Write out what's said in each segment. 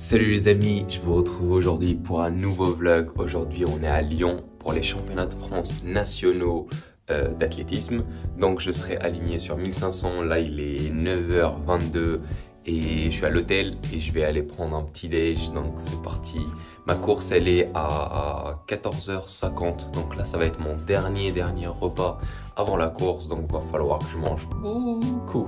Salut les amis, je vous retrouve aujourd'hui pour un nouveau vlog. Aujourd'hui on est à Lyon pour les championnats de France nationaux d'athlétisme. Donc je serai aligné sur 1500, là il est 9h22 et je suis à l'hôtel et je vais aller prendre un petit déj. Donc c'est parti, ma course elle est à 14h50. Donc là ça va être mon dernier repas avant la course. Donc va falloir que je mange beaucoup.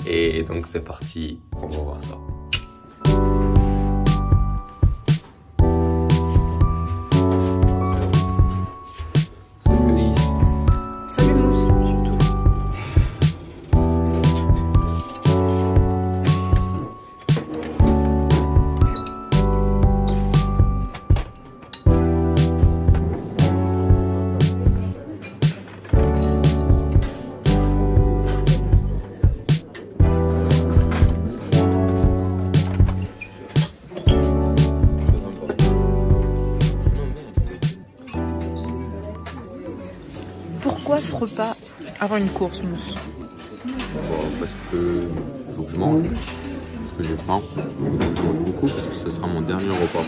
Et donc c'est parti, on va voir ça. Pourquoi ce repas avant une course, Mousse? Parce que faut que je mange, parce que j'ai faim, je mange beaucoup parce que ce sera mon dernier repas.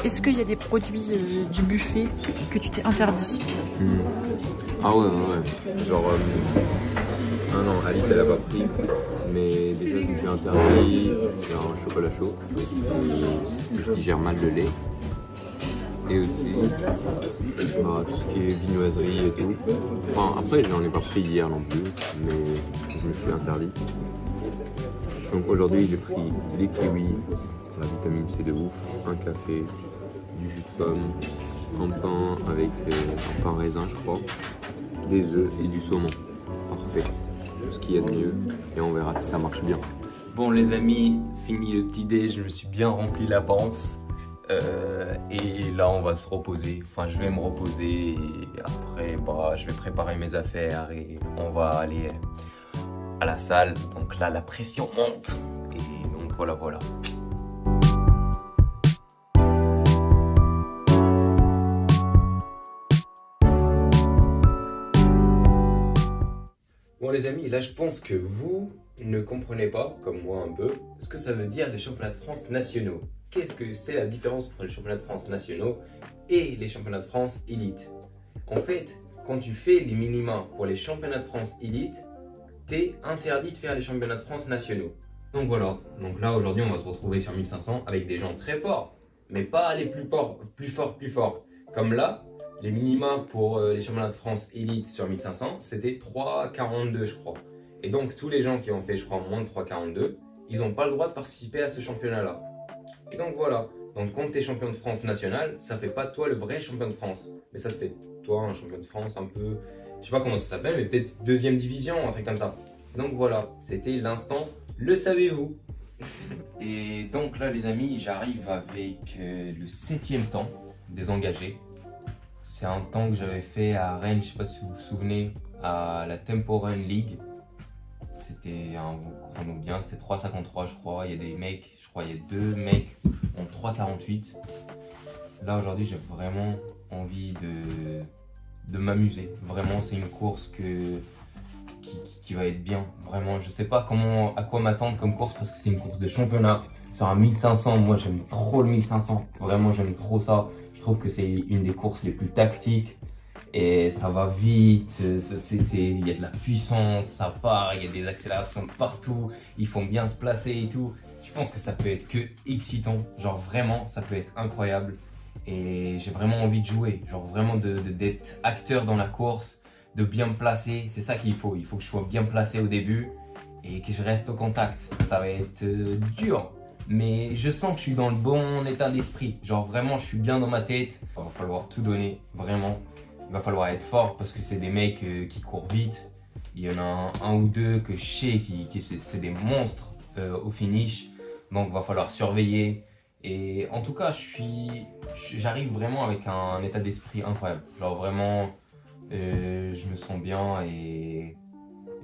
Est-ce qu'il y a des produits du buffet que tu t'es interdit? Ah ouais. Genre, ah non, Alice elle a pas pris, mais déjà je me suis interdit un chocolat chaud, et je digère mal le lait. Et aussi tout ce qui est viennoiserie et tout. Enfin, après j'en ai pas pris hier non plus, mais je me suis interdit. Donc aujourd'hui j'ai pris des kiwis pour la vitamine C de ouf, un café, du jus de pomme, un pain avec un pain raisin je crois, des œufs et du saumon. Parfait, tout ce qu'il y a de mieux et on verra si ça marche bien. Bon les amis, fini le petit déj, je me suis bien rempli la panse. Et là on va se reposer, enfin je vais me reposer et après je vais préparer mes affaires et on va aller à la salle. Donc là la pression monte et donc voilà. Bon les amis, là je pense que vous ne comprenez pas, comme moi un peu, ce que ça veut dire les championnats de France nationaux. Qu'est-ce que c'est la différence entre les championnats de France nationaux et les championnats de France élite? En fait, quand tu fais les minima pour les championnats de France élite, t'es interdit de faire les championnats de France nationaux. Donc voilà, donc là aujourd'hui on va se retrouver sur 1500 avec des gens très forts, mais pas les plus forts. Comme là, les minima pour les championnats de France élite sur 1500, c'était 3,42 je crois. Et donc tous les gens qui ont fait je crois moins de 3,42, ils n'ont pas le droit de participer à ce championnat-là. Et donc voilà, donc quand tu es champion de France national, ça fait pas de toi le vrai champion de France, mais ça te fait de toi un champion de France un peu, je sais pas comment ça s'appelle, mais peut-être deuxième division, un truc comme ça. Donc voilà, c'était l'instant, le savez-vous? Et donc là les amis, j'arrive avec le 7e temps des engagés. C'est un temps que j'avais fait à Rennes, je sais pas si vous vous souvenez, à la Tempo Run League. C'était un chrono bien, c'était 3,53 je crois, il y a des mecs, je crois il y a 2 mecs en 3,48. Là aujourd'hui j'ai vraiment envie de m'amuser, vraiment c'est une course qui va être bien, vraiment je sais pas à quoi m'attendre comme course parce que c'est une course de championnat sur un 1500, moi j'aime trop le 1500, vraiment j'aime trop ça, je trouve que c'est une des courses les plus tactiques. Et ça va vite, il y a de la puissance, ça part, il y a des accélérations partout, ils font bien se placer et tout. Je pense que ça peut être que excitant, genre vraiment ça peut être incroyable. Et j'ai vraiment envie de jouer, genre vraiment d'être acteur dans la course, de bien me placer, c'est ça qu'il faut que je sois bien placé au début et que je reste au contact. Ça va être dur, mais je sens que je suis dans le bon état d'esprit, genre vraiment je suis bien dans ma tête. Il va falloir tout donner, vraiment. Il va falloir être fort parce que c'est des mecs qui courent vite. Il y en a un ou deux que je sais qui c'est des monstres au finish. Donc il va falloir surveiller. Et en tout cas, j'arrive vraiment avec un état d'esprit incroyable. Genre vraiment, je me sens bien et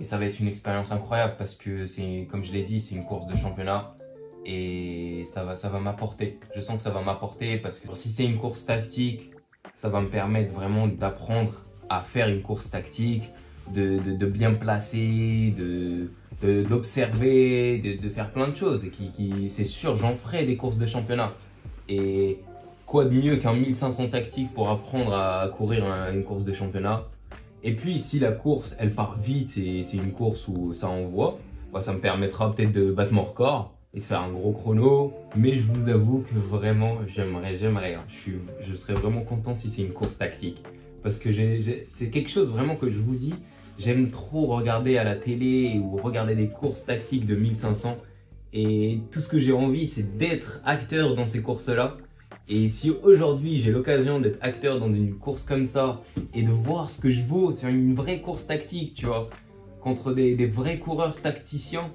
ça va être une expérience incroyable parce que comme je l'ai dit, c'est une course de championnat. Et ça va m'apporter. Je sens que ça va m'apporter parce que si c'est une course tactique, ça va me permettre vraiment d'apprendre à faire une course tactique, de bien me placer, d'observer, de faire plein de choses. Et c'est sûr, j'en ferai des courses de championnat. Et quoi de mieux qu'un 1500 tactique pour apprendre à courir une course de championnat. Et puis si la course elle part vite et c'est une course où ça envoie, ça me permettra peut-être de battre mon record et de faire un gros chrono. Mais je vous avoue que vraiment j'aimerais, je serais vraiment content si c'est une course tactique. Parce que c'est quelque chose vraiment que je vous dis, j'aime trop regarder à la télé ou regarder des courses tactiques de 1500. Et tout ce que j'ai envie, c'est d'être acteur dans ces courses-là. Et si aujourd'hui j'ai l'occasion d'être acteur dans une course comme ça et de voir ce que je vaux sur une vraie course tactique, tu vois, contre des vrais coureurs tacticiens,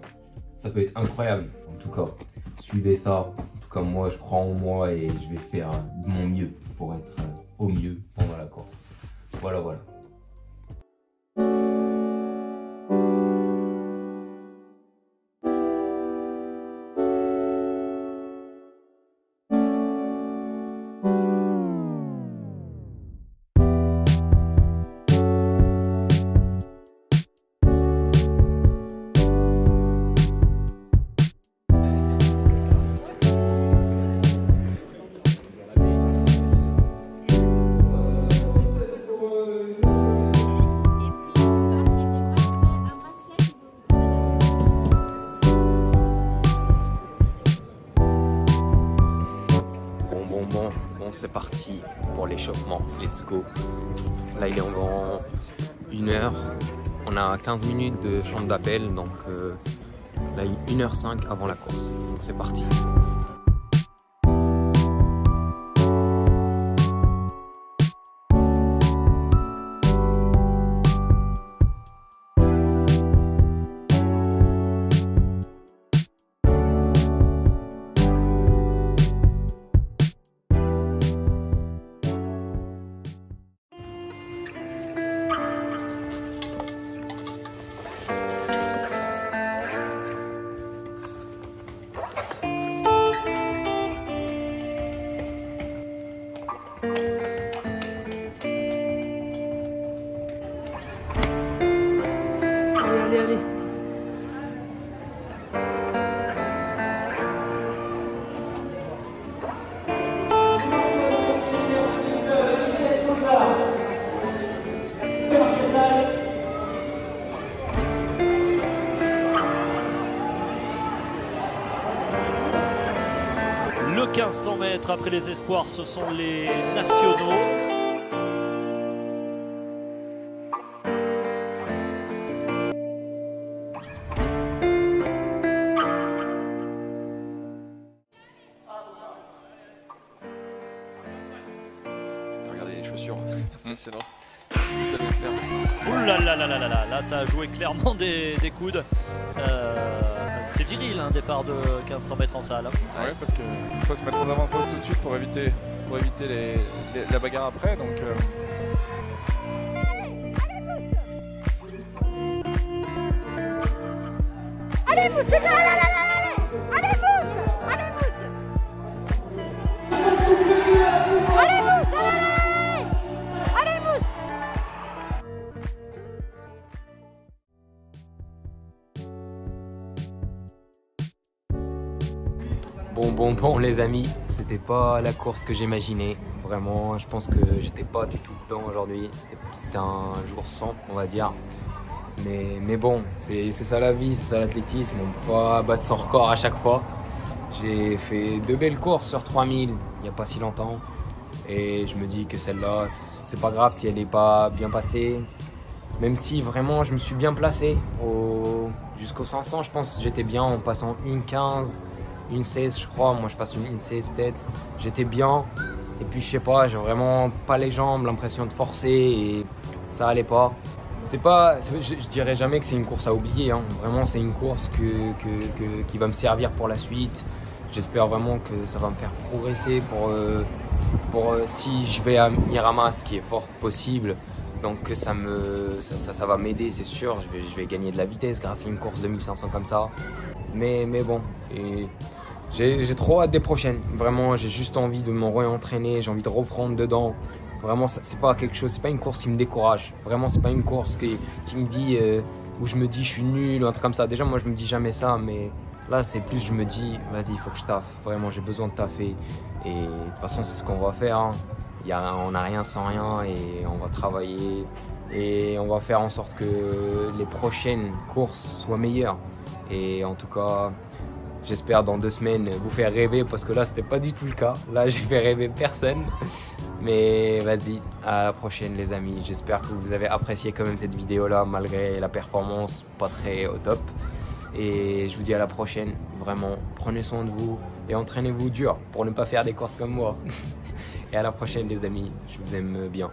ça peut être incroyable. En tout cas, suivez ça. En tout cas, moi, je crois en moi et je vais faire mon mieux pour être au mieux pendant la course. Voilà. Bon, c'est parti pour l'échauffement, let's go. Là il est environ 1 heure, on a 15 minutes de chambre d'appel, donc là 1h05 avant la course, donc c'est parti. Allez. Le 1500 mètres après les espoirs, ce sont les nationaux. Regardez les chaussures, impressionnant. Tout ça veut faire. Ouh là là là là là là, là ça a joué clairement des coudes. C'est viril un départ de 1500 mètres en salle. Ouais, parce qu'il faut se mettre en avant-poste tout de suite pour éviter la bagarre après. Donc, allez Mousse, c'est bien, allez Mousse, allez Mousse, allez Mousse, allez Mousse. Bon les amis, c'était pas la course que j'imaginais. Vraiment, je pense que j'étais pas du tout dedans aujourd'hui. C'était un jour sans, on va dire. Mais bon, c'est ça la vie, c'est ça l'athlétisme. On peut pas battre son record à chaque fois. J'ai fait 2 belles courses sur 3000 il n'y a pas si longtemps. Et je me dis que celle-là, c'est pas grave si elle n'est pas bien passée. Même si vraiment je me suis bien placé. Jusqu'au 500, je pense que j'étais bien en passant 1,15. 1,16 je crois, moi je passe une 1,16 peut-être, j'étais bien et puis je sais pas, j'ai vraiment pas les jambes, l'impression de forcer et ça allait pas. Je dirais jamais que c'est une course à oublier, hein. Vraiment c'est une course qui va me servir pour la suite. J'espère vraiment que ça va me faire progresser pour si je vais à Mirama, ce qui est fort possible. Donc ça va m'aider, c'est sûr, je vais gagner de la vitesse grâce à une course de 1500 comme ça. Mais bon, et j'ai trop hâte des prochaines. Vraiment, j'ai juste envie de me réentraîner, j'ai envie de reprendre dedans. Vraiment, c'est pas quelque chose, c'est pas une course qui me décourage. Vraiment, c'est pas une course qui me dit où je me dis je suis nul ou un truc comme ça. Déjà moi je me dis jamais ça, mais là c'est plus je me dis vas-y il faut que je taffe, vraiment j'ai besoin de taffer et de toute façon c'est ce qu'on va faire, hein. On n'a rien sans rien et on va travailler et on va faire en sorte que les prochaines courses soient meilleures. Et en tout cas j'espère dans 2 semaines vous faire rêver parce que là c'était pas du tout le cas, là j'ai fait rêver personne. Mais vas-y, à la prochaine les amis, j'espère que vous avez apprécié quand même cette vidéo là malgré la performance pas très au top. Et je vous dis à la prochaine, vraiment prenez soin de vous et entraînez-vous dur pour ne pas faire des courses comme moi. Et à la prochaine les amis, je vous aime bien.